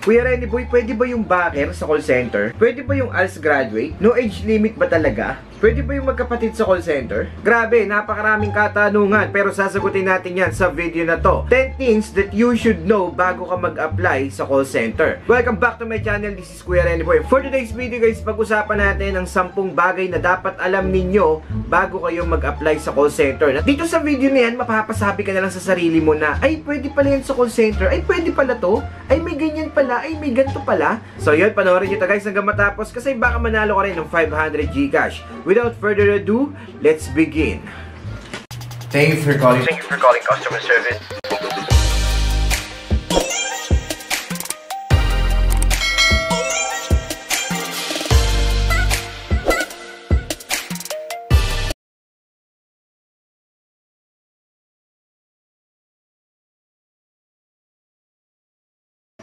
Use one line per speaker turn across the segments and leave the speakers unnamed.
Kuya Rene Boy, pwede ba yung backer sa call center? Pwede ba yung ALS graduate? No age limit ba talaga? Pwede ba yung magkapatid sa call center? Grabe, napakaraming katanungan, pero sasagutin natin yan sa video na to. 10 things that you should know bago ka mag-apply sa call center. Welcome back to my channel, this is Kuya Rene Boy. For today's video guys, pag-usapan natin ang 10 bagay na dapat alam ninyo bago kayo mag-apply sa call center. At dito sa video na yan, mapapasabi ka na lang sa sarili mo na, ay pwede pala yan sa call center, ay pwede pala to, ay may ganyan pala, ay may ganito pala. So yun, panoorin nyo to guys hanggang matapos kasi baka manalo ka rin ng 500 Gcash. Without further ado, let's begin. Thank you for calling customer service.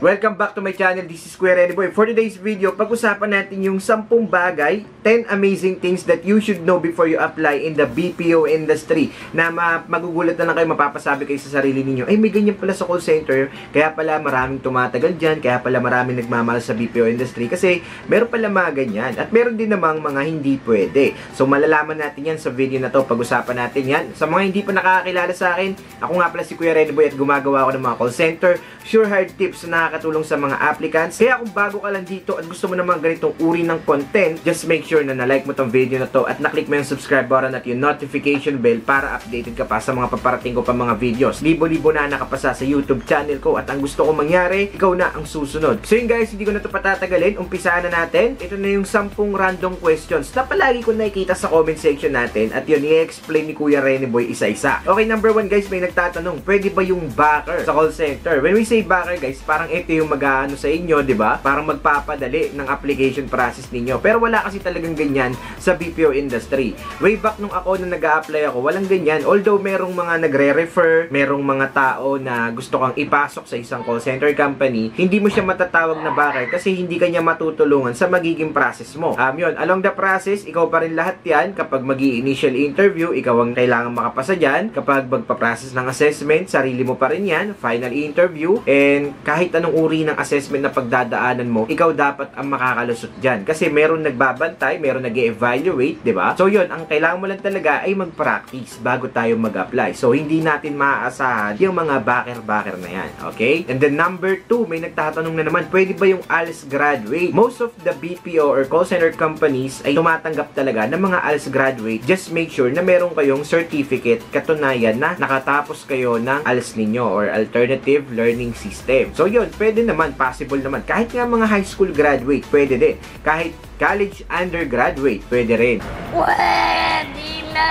Welcome back to my channel, this is Kuya Rene Boy. For today's video, pag-usapan natin yung 10 bagay, 10 amazing things that you should know before you apply in the BPO industry. Na magugulat na lang kayo, mapapasabi kayo sa sarili ninyo, ay may ganyan pala sa call center, kaya pala maraming tumatagal dyan, kaya pala maraming nagmamahal sa BPO industry, kasi meron pala mga ganyan, at meron din namang mga hindi pwede. So malalaman natin yan sa video na to, pag-usapan natin yan. Sa mga hindi pa nakakakilala sa akin, ako nga pala si Kuya Rene Boy at gumagawa ako ng mga call center, sure hard tips na nakakatulong sa mga applicants. Kaya kung bago ka lang dito at gusto mo naman ganitong uri ng content, just make sure na na-like mo tong video na to at na-click mo yung subscribe button at yung notification bell para updated ka pa sa mga paparating ko pa mga videos. Libo-libo na nakapasa sa YouTube channel ko at ang gusto ko mangyari, ikaw na ang susunod. So yun guys, hindi ko na to patatagalin. Umpisaan na natin. Ito na yung 10 random questions na palagi ko nakikita sa comment section natin at yun, i-explain ni Kuya Rene Boy isa-isa. Okay, number 1 guys, may nagtatanong, pwede ba yung backer sa call center? When we say backer guys, parang ito yung mag-aano sa inyo, di ba? Parang magpapadali ng application process ninyo. Pero wala kasi talagang ganyan sa BPO industry. Way back nung ako na nag-a-apply ako, walang ganyan. Although merong mga nagre-refer, merong mga tao na gusto kang ipasok sa isang call center company, hindi mo siya matatawag na backer kasi hindi kanya matutulungan sa magiging process mo. Yun, along the process, ikaw pa rin lahat yan. Kapag mag-i-initial interview, ikaw ang kailangan makapasa dyan. Kapag magpa-process ng assessment, sarili mo pa rin yan. Final interview, and kahit anong uri ng assessment na pagdadaanan mo, ikaw dapat ang makakalusot dyan. Kasi meron nagbabantay, meron nag-evaluate, di ba? So yun, ang kailangan mo lang talaga ay mag-practice bago tayo mag-apply. So hindi natin maaasahan yung mga backer na yan. Okay? And then number 2, may nagtatanong na naman, pwede ba yung ALS graduate? Most of the BPO or call center companies ay tumatanggap talaga ng mga ALS graduate. Just make sure na meron kayong certificate, katunayan na nakatapos kayo ng ALS ninyo or Alternative Learning System. So yun, pwede naman, possible naman. Kahit nga mga high school graduate, pwede din. Kahit college undergraduate, pwede rin. Pwede na!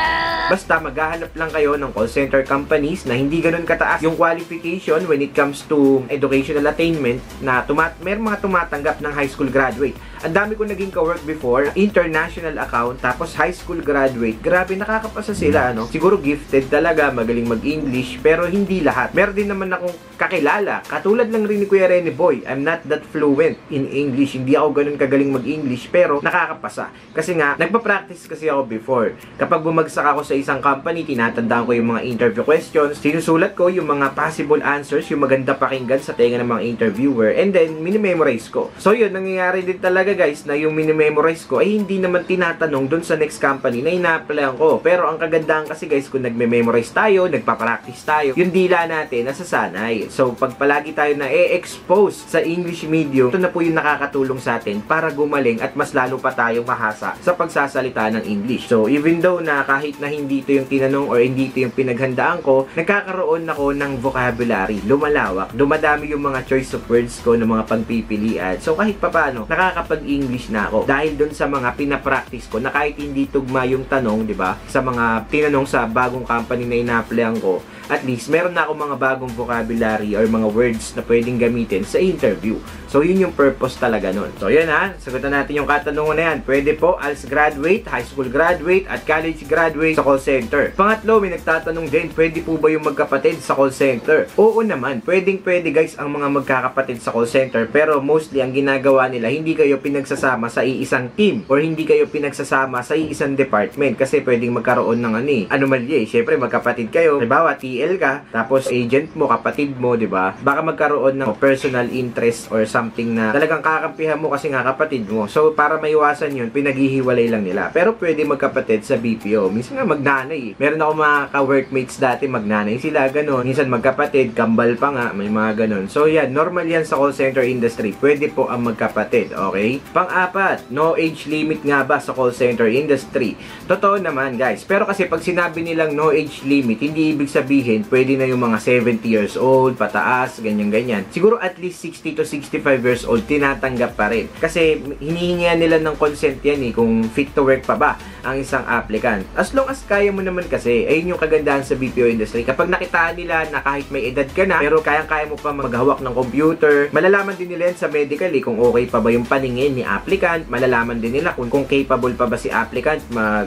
Basta maghahanap lang kayo ng call center companies na hindi ganun kataas yung qualification when it comes to educational attainment na meron mga tumatanggap ng high school graduate. Ang dami ko naging ka-work before, international account, tapos high school graduate. Grabe, nakakapasa sila, ano? Siguro gifted talaga, magaling mag-English, pero hindi lahat. Meron din naman akong kakilala. Katulad lang rin ni Kuya Rene Boy, I'm not that fluent in English. Hindi ako ganun kagaling mag-English, pero nakakapasa. Kasi nga, nagpa-practice kasi ako before. Kapag bumagsak ako sa isang company, tinatandaan ko yung mga interview questions, sinusulat ko yung mga possible answers, yung maganda pakinggan sa tenga ng mga interviewer, and then, minimemorize ko. So yun, nangyayari din talaga guys na yung minimemorize ko ay hindi naman tinatanong dun sa next company na ina-applyan ko. Pero ang kagandahan kasi guys, kung nagme-memorize tayo, nagpa-practice tayo, yung dila natin nasasanay. So pag palagi tayo na expose sa English medium, ito na po yung nakakatulong sa atin para gumaling at mas lalo pa tayong mahasa sa pagsasalita ng English. So even though na kahit na hindi ito yung tinanong or hindi ito yung pinaghandaan ko, nagkakaroon ako ng vocabulary, lumalawak, dumadami yung mga choice of words ko ng mga pagpipilian. So kahit papano, nakakapag-English na ako dahil dun sa mga pinapractice ko na kahit hindi tugma yung tanong, di ba? Sa mga tinanong sa bagong company na ina-applyan ko, at least meron na ako mga bagong vocabulary or mga words na pwedeng gamitin sa interview. So yun yung purpose talaga nun. So yan ha, sagutan natin yung katanungan na yan. Pwede po ALS graduate, high school graduate, at college graduate sa call call center. Pangatlo, may nagtatanong din, pwede po ba yung magkapatid sa call center? Oo naman, pwede guys ang mga magkakapatid sa call center, pero mostly ang ginagawa nila, hindi kayo pinagsasama sa iisang team or hindi kayo pinagsasama sa iisang department kasi pwedeng magkaroon ng anomalya. Syempre magkapatid kayo, halimbawa TL ka, tapos agent mo, kapatid mo, di ba? Baka magkaroon ng personal interest or something na talagang kakampihan mo kasi nga kapatid mo. So para maiwasan yun, pinaghihiwalay lang nila. Pero pwede magkapatid sa BPO. Minsan nga magnanay. Meron ako mga ka-workmates dati, magnanay sila, ganun. Minsan magkapatid, kambal pa nga, may mga ganun. So yan, normal yan sa call center industry. Pwede po ang magkapatid, okay? Pang-apat, no age limit nga ba sa call center industry? Totoo naman guys. Pero kasi pag sinabi nilang no age limit, hindi ibig sabihin pwede na yung mga 70 years old, pataas, ganyan-ganyan. Siguro at least 60 to 65 years old, tinatanggap pa rin. Kasi hinihingihan nila ng consent yan kung fit to work pa ba ang isang applicant. As long as kaya mo naman kasi, ayun yung kagandahan sa BPO industry. Kapag nakitaan nila na kahit may edad ka na, pero kayang-kaya mo pa maghawak ng computer, malalaman din nila yan sa medical kung okay pa ba yung paningin ni applicant, malalaman din nila kung capable pa ba si applicant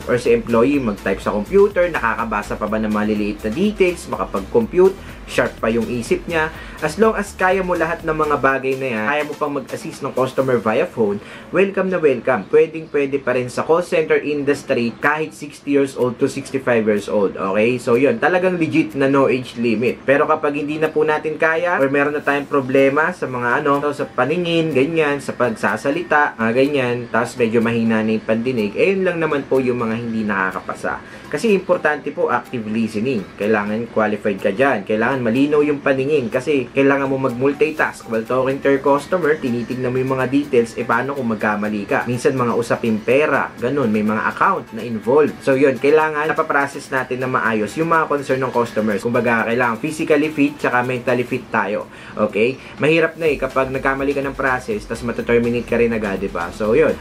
or si employee mag-type sa computer, nakakabasa pa ba ng maliliit na details, makapag-compute, sharp pa yung isip niya. As long as kaya mo lahat ng mga bagay na yan, kaya mo pang mag-assist ng customer via phone, welcome na welcome. Pwede pa rin sa call center industry kahit 60 years old to 65 years old. Okay? So yun, talagang legit na no age limit. Pero kapag hindi na po natin kaya or meron na tayong problema sa mga sa paningin, ganyan, sa pagsasalita, ganyan, tapos medyo mahina na yung pandinig, yun lang naman po yung mga hindi nakakapasa. Kasi importante po active listening. Kailangan qualified ka dyan. Kailangan malinaw yung paningin kasi kailangan mo mag-multitask. While talking to your customer, tinitignan mo yung mga details, paano kung magkamali ka? Minsan mga usaping pera, ganun, may mga account na involved. So yun, kailangan napaprocess natin na maayos yung mga concern ng customers. Kumbaga, kailangan physically fit tsaka mentally fit tayo. Okay? Mahirap na kapag nagkamali ka ng process, tas mataterminate ka rin agad, diba? So yun,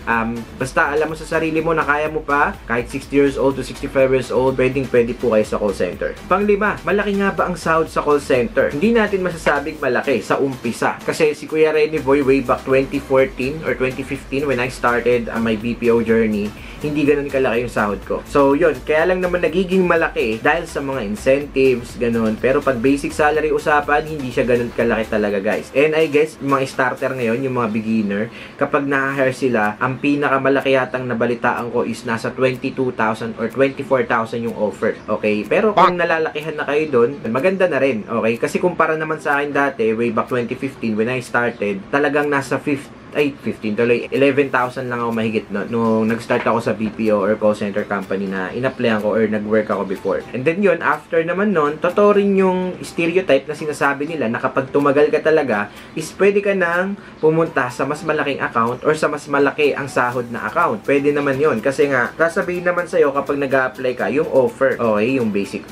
basta alam mo sa sarili mo na kaya mo pa, kahit 60 years old to 65 years old, pwede po kayo sa call center. Panglima, malaki nga ba ang sahod sa call center? Hindi natin masasabing malaki sa umpisa. Kasi si Kuya Renny Boy way back 2014 or 2015 when I started my BPO journey, hindi ganun kalaki yung sahod ko. So yun, kaya lang naman nagiging malaki dahil sa mga incentives, ganun. Pero pag basic salary usapan, hindi siya ganun kalaki talaga guys. And I guess, yung mga starter ngayon, yung mga beginner, kapag na-hire sila, ang pinakamalaki yatang nabalitaan ko is nasa 22,000 or 24,000 yung offer. Okay? Pero kung nalalakihan na kayo doon, maganda na rin. Okay? Kasi kumpara naman sa akin dati, way back 2015 when I started, talagang nasa 15 tuloy, 11,000 lang ako mahigit nung nag-start ako sa BPO or call center company na in-applyan ko or nag-work ako before. And then yun, after naman nun, totoo rin yung stereotype na sinasabi nila na kapag tumagal ka talaga, is pwede ka nang pumunta sa mas malaking account or sa mas malaki ang sahod na account. Pwede naman yun. Kasi nga, sasabihin naman sa'yo kapag nag-a-apply ka, yung offer. Okay, yung basic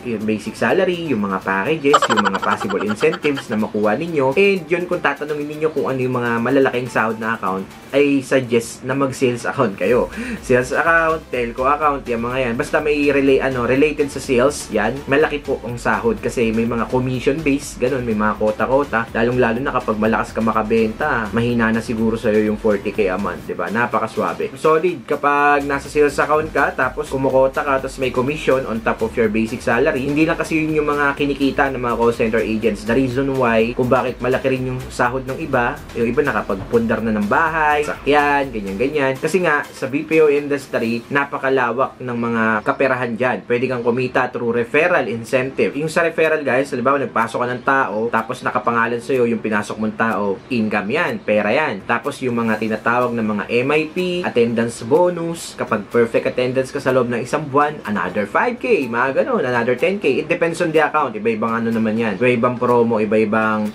salary, yung mga packages, yung mga possible incentives na makuha ninyo. And yun, kung tatanungin ninyo kung ano yung mga malalaking sahod na account, ay suggest na mag-sales account kayo. Sales account, telco account, yung mga yan. Basta may related sa sales, yan, malaki po ang sahod kasi may mga commission base, ganun, may mga kota-kota. Lalong-lalo na kapag malakas ka makabenta, mahina na siguro sa'yo yung 40k a month, diba? Napakaswabe. Solid kapag nasa sales account ka, tapos kumukota ka, tapos may commission on top of your basic salary. Hindi lang kasi yun yung mga kinikita ng mga call center agents. The reason why, kung bakit malaki rin yung sahod ng iba, yung iba nakapagpundar na ng bahay, sakyan, ganyan-ganyan. Kasi nga, sa BPO industry, napakalawak ng mga kaperahan dyan. Pwede kang kumita through referral incentive. Yung sa referral, guys, halimbawa, nagpasok ka ng tao, tapos nakapangalan sa'yo yung pinasok mong tao, income yan, pera yan. Tapos yung mga tinatawag na mga MIP, attendance bonus, kapag perfect attendance ka sa loob ng isang buwan, another 5k, mga ganun, another 10k. It depends on the account. Iba-ibang naman yan. Iba-ibang promo, iba-ibang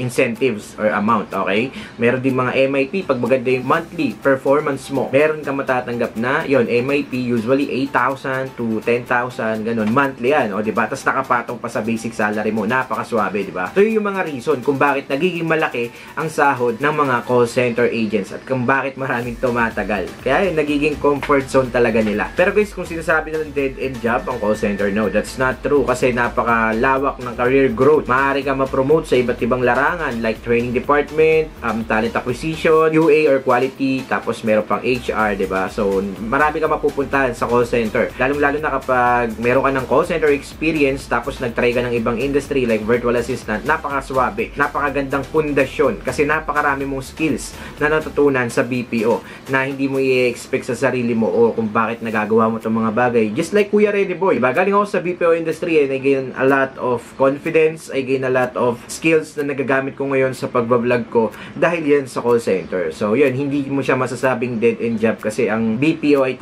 incentives or amount, okay? Meron din mga MIP, pag maganda yung monthly performance mo, meron ka matatanggap na, yon MIP, usually 8,000 to 10,000, ganun, monthly yan, o diba? Tapos nakapatong pa sa basic salary mo, napakaswabe, diba? So yun yung mga reason kung bakit nagiging malaki ang sahod ng mga call center agents at kung bakit maraming tumatagal. Kaya yun, nagiging comfort zone talaga nila. Pero guys, kung sinasabi na ng dead-end job ang call center, no, that's not true kasi napakalawak ng career growth. Maaari ka ma-promote sa iba't ibang larangan like training department, talent acquisition, production, QA or quality, tapos meron pang HR, diba? So, marami ka mapupuntahan sa call center. Lalong-lalo na kapag meron ka ng call center experience, tapos nag-try ka ng ibang industry like virtual assistant, napakaswabe, napakagandang pundasyon, kasi napakarami mong skills na natutunan sa BPO na hindi mo i-expect sa sarili mo o kung bakit nagagawa mo itong mga bagay. Just like Kuya Ready Boy, diba? Galing ako sa BPO industry and I gain a lot of confidence, I gain a lot of skills na nagagamit ko ngayon sa pagbablog ko dahil yan sa call center. So, yun, hindi mo siya masasabing dead-end job kasi ang BPO ay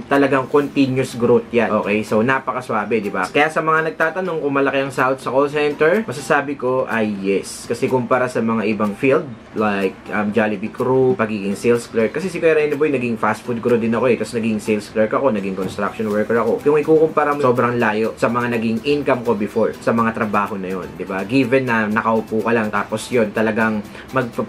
talagang continuous growth yan. Okay? So, napakaswabe, di ba? Kaya sa mga nagtatanong kung malaki ang sahod sa call center, masasabi ko ay yes. Kasi kumpara sa mga ibang field, like Jollibee crew, pagiging sales clerk. Kasi si Kuya Rene Boy, naging fast food crew din ako eh. Tapos naging sales clerk ako, naging construction worker ako. Kung ikukumpara mo, sobrang layo sa mga naging income ko before, sa mga trabaho na yun, di ba? Given na nakaupo ka lang, tapos yun, talagang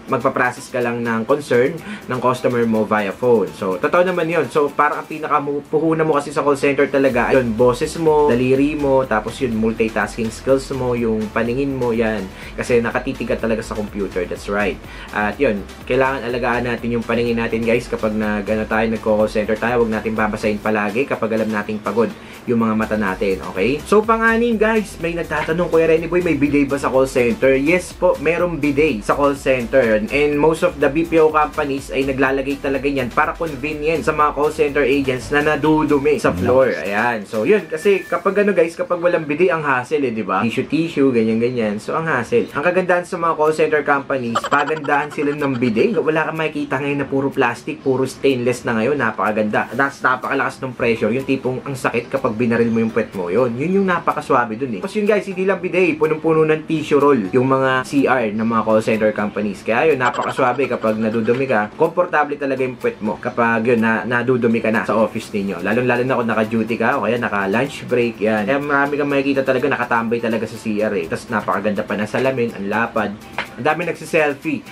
magpa-process ka lang ng concern ng customer mo via phone. So, totoo naman yun. So, parang ang pinakapuhunan mo kasi sa call center talaga, yun, boses mo, daliri mo, tapos yun, multitasking skills mo, yung paningin mo, yan. Kasi nakatitig ka talaga sa computer. That's right. At yun, kailangan alagaan natin yung paningin natin, guys, kapag nagko-call center tayo, huwag natin babasahin palagi kapag alam nating pagod yung mga mata natin, okay? So, panganin, guys, may nagtatanong, Kuya Rene Boy, may bidet ba sa call center? Yes po, merong bidet sa call center. And most of the BPO companies ay naglalagay talaga yan para convenient sa mga call center agents na nadudumi sa floor. Ayan. So, yun. Kasi kapag guys, kapag walang bidet, ang hassle, di ba? Tissue, ganyan-ganyan. So, ang hassle. Ang kagandahan sa mga call center companies, pagandahan sila ng bidet. Wala kang makikita ngayon na puro plastic, puro stainless na ngayon. Napakaganda. That's napakalakas ng pressure. Yung tipong ang sakit kapag binaril mo yung puwet mo. Yun yung napakaswabe dun eh. Tapos yun, guys, hindi lang bidet, punong-puno ng tissue roll yung mga CR ng mga call center companies. Kaya yun, napakaswabe kapag nadudumi ka, komportable talaga yung puwet mo kapag yun, nadudumi ka na sa office ninyo. Lalo-lalo na kung naka-duty ka o kaya naka-lunch break, yan. Kaya marami kang makikita talaga, nakatambay talaga sa CR eh. Tapos napakaganda pa ng salamin, ang lapad. Ang dami nagsiselfie,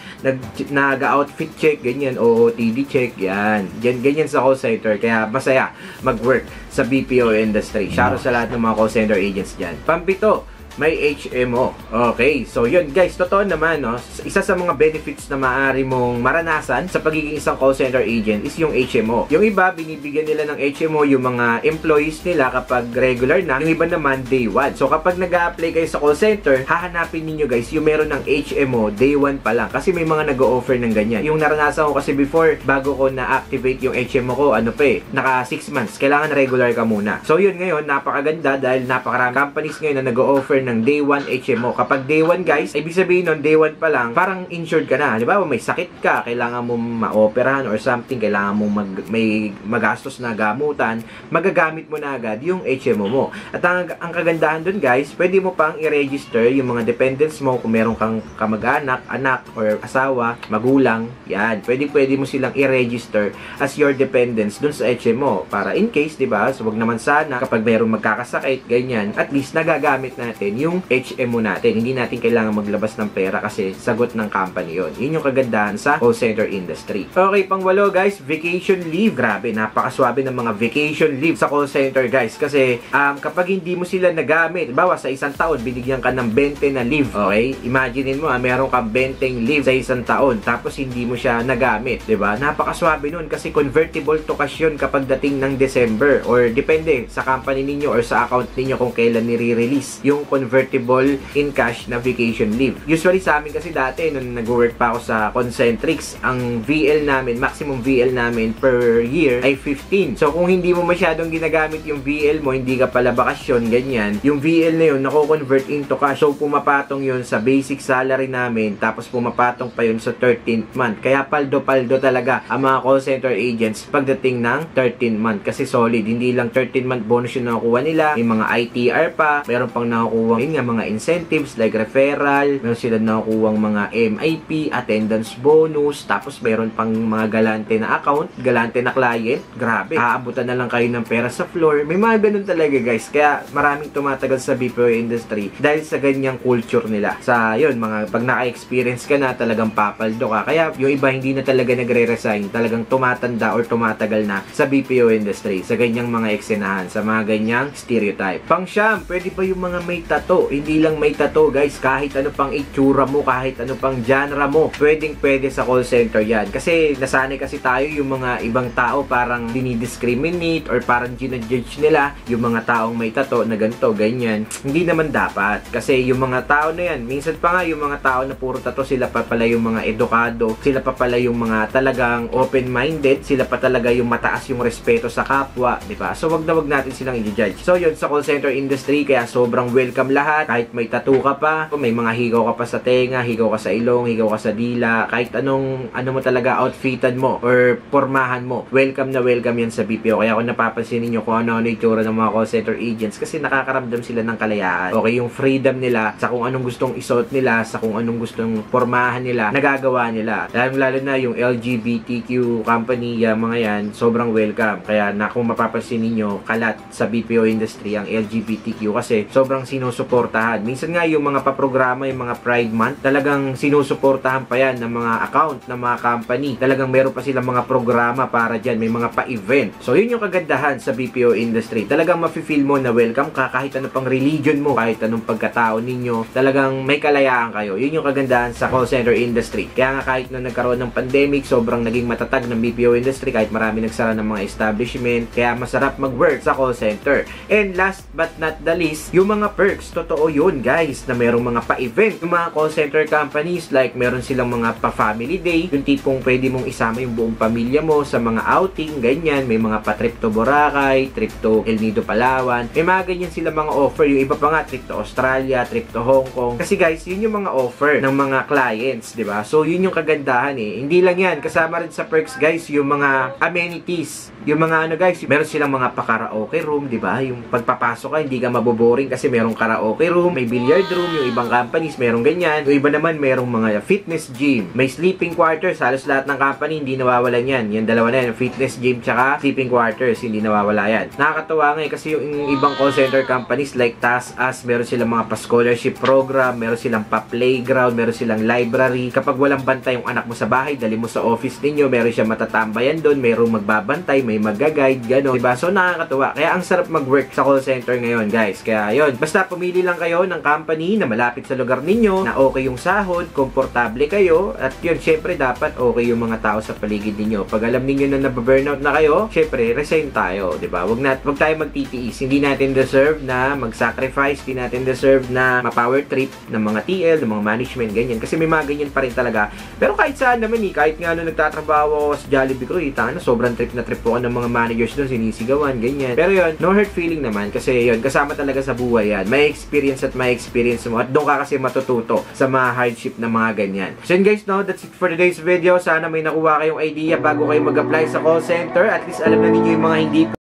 nag-outfit check, ganyan, OOTD check, yan. Ganyan sa call center. Kaya masaya mag-work sa BPO industry. Shoutout sa lahat ng mga call center agents dyan. Pampito, may HMO. Okay, so yun guys, totoo naman, no? Isa sa mga benefits na maaari mong maranasan sa pagiging isang call center agent is yung HMO. Yung iba, binibigyan nila ng HMO yung mga employees nila kapag regular na, yung iba naman day 1. So kapag nag-a-apply kayo sa call center, hahanapin niyo guys yung meron ng HMO day 1 pa lang. Kasi may mga nag-o-offer ng ganyan. Yung naranasan ko kasi before, bago ko na-activate yung HMO ko, naka 6 months. Kailangan regular ka muna. So yun ngayon, napakaganda dahil napakaraming companies ngayon na nag-o-offer ng day 1 HMO. Kapag day 1 guys, ibig sabihin nun, day 1 pa lang, parang insured ka na. Di ba? May sakit ka, kailangan mo ma-operahan or something, kailangan mo may magastos na gamutan, magagamit mo na agad yung HMO mo. At ang kagandahan dun guys, pwede mo pang i-register yung mga dependents mo kung meron kang kamag-anak, anak, or asawa, magulang, yan. Pwede mo silang i-register as your dependents dun sa HMO. Para in case, di ba? So, wag naman sana kapag merong magkakasakit, ganyan, at least nagagamit natin yung HMO natin. Hindi natin kailangan maglabas ng pera kasi sagot ng company yon. Yun yung kagandahan sa call center industry. Okay, pang-walo guys, vacation leave. Grabe, napakaswabe ng mga vacation leave sa call center guys. Kasi kapag hindi mo sila nagamit, bawa sa isang taon, binigyan ka ng 20 na leave. Okay? Imaginein mo, meron kang 20 leave sa isang taon, tapos hindi mo siya nagamit. Diba? Napakaswabe nun kasi convertible to cash yun kapag dating ng December or depende sa company ninyo or sa account ninyo kung kailan nire-release yung convertible in cash na vacation leave. Usually sa amin kasi dati, nung nag-work pa ako sa Concentrix, ang VL namin, maximum VL namin per year ay 15. So kung hindi mo masyadong ginagamit yung VL mo, hindi ka pala bakasyon, ganyan, yung VL na yun, nako-convert into cash. So pumapatong yun sa basic salary namin, tapos pumapatong pa yun sa 13th month. Kaya paldo-paldo talaga ang mga call center agents pagdating ng 13th month. Kasi solid, hindi lang 13th month bonus yung nakukuha nila, may mga ITR pa, meron pang nakukuha mga incentives like referral, meron sila nakukuha mga MIP, attendance bonus, tapos meron pang mga galante na account, galante na client. Grabe, aabutan na lang kayo ng pera sa floor. May mga ganun talaga guys. Kaya maraming tumatagal sa BPO industry dahil sa ganyang culture nila. Sa yun, pag naka-experience ka na, talagang papaldo ka. Kaya yung iba hindi na talaga nagre-resign, talagang tumatanda or tumatagal na sa BPO industry, sa ganyang mga eksenahan, sa mga ganyang stereotype. Pang-siyam, pwede ba yung mga may tattoo tattoo. Hindi lang may tattoo, guys. Kahit ano pang itsura mo, kahit ano pang genre mo, pwede sa call center yan. Kasi nasanay kasi tayo yung mga ibang tao parang dinidiscriminate or parang ginajudge nila yung mga taong may tattoo na ganito, ganyan. Hindi naman dapat. Kasi yung mga tao na yan, minsan pa nga yung mga tao na puro tattoo, sila pa pala yung mga edukado, sila pa pala yung mga talagang open-minded, sila pa talaga yung mataas yung respeto sa kapwa, di ba? So wag na wag natin silang i-judge. So yun, sa call center industry, kaya sobrang welcome lahat. Kahit may tattoo ka pa, may mga higaw ka pa sa tenga, higaw ka sa ilong, higaw ka sa dila, kahit anong ano mo talaga outfitan mo or pormahan mo, welcome na welcome yan sa BPO. Kaya kung napapansin niyo kung ano itsura ng mga call center agents, kasi nakakaramdam sila ng kalayaan. Okay, yung freedom nila sa kung anong gustong isuot nila, sa kung anong gustong pormahan nila, nagagawa nila. Lalo na yung LGBTQ company, yung mga yan, sobrang welcome. Kaya na kung mapapansin ninyo, kalat sa BPO industry ang LGBTQ kasi sobrang sinusuportahan. Minsan nga yung mga paprograma, yung mga Pride Month, talagang sinusuportahan pa yan ng mga account, ng mga company. Talagang meron pa silang mga programa para dyan, may mga pa-event. So yun yung kagandahan sa BPO industry. Talagang mafe-feel mo na welcome ka kahit ano pang religion mo, kahit anong pagkatao ninyo, talagang may kalayaan kayo. Yun yung kagandahan sa call center industry. Kaya nga kahit nung nagkaroon ng pandemic, sobrang naging matatag ng BPO industry kahit marami nagsara ng mga establishment. Kaya masarap mag-work sa call center. And last but not the least, yung mga perks, totoo yun guys, na merong mga pa-event. Yung mga call center companies, like meron silang mga pa-family day, yung tipong pwede mong isama yung buong pamilya mo sa mga outing, ganyan. May mga pa-trip to Boracay, trip to El Nido, Palawan. May mga ganyan sila mga offer. Yung iba pa nga, trip to Australia, trip to Hong Kong. Kasi guys, yun yung mga offer ng mga clients, di ba? So yun yung kagandahan eh. Hindi lang yan, kasama rin sa perks guys, yung mga amenities. Yung mga ano guys, meron silang mga pa-karaoke room, di ba? Yung pagpapasok ka, hindi ka maboboring kasi merong karaoke room, may billiard room, yung ibang companies merong ganyan. Yung iba naman merong mga fitness gym, may sleeping quarters. Halos lahat ng company hindi nawawalan yan. Yung dalawa na yan, fitness gym tsaka sleeping quarters, hindi nawawala yan. Nakakatawa nga eh, kasi yung ibang call center companies like TaskUs, meron silang mga pa-scholarship program, meron silang pa-playground, meron silang library. Kapag walang bantay yung anak mo sa bahay, dali mo sa office ninyo, meron siya matatambayan doon, merong magbabantay, may mag-guide, gano'n. Diba? So, nakakatuwa. Kaya, ang sarap mag-work sa call center ngayon, guys. Kaya, yun. Basta, pumili lang kayo ng company na malapit sa lugar ninyo, na okay yung sahod, komportable kayo, at yun, syempre, dapat okay yung mga tao sa paligid ninyo. Pag alam ninyo na nababurnout na kayo, syempre, resign tayo, diba? Wag tayo magtitiis. Hindi natin deserve na mag-sacrifice, hindi natin deserve na ma-power trip ng mga TL, ng mga management, ganyan. Kasi may mga ganyan pa rin talaga. Pero kahit saan naman kahit nga nagtatrabaho ako sa Jollibee ko, sobrang trip na trip po ng mga managers doon, sinisigawan, ganyan. Pero yun, no hurt feeling naman kasi yun, kasama talaga sa buhay yan. May experience at may experience mo at doon ka kasi matututo sa mga hardship na mga ganyan. So yun guys, no, that's it for today's video. Sana may nakuha kayong idea bago kayo mag-apply sa call center. At least alam na ninyo yung mga hindi